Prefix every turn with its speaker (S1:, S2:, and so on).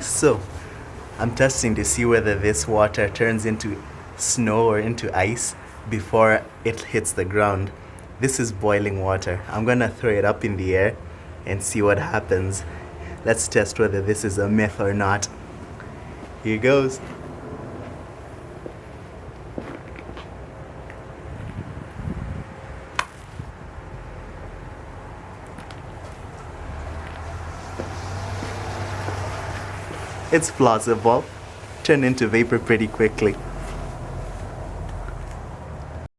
S1: So, I'm testing to see whether this water turns into snow or into ice before it hits the ground. This is boiling water. I'm gonna throw it up in the air and see what happens. Let's test whether this is a myth or not. Here goes. It's plausible. Turned into vapor pretty quickly.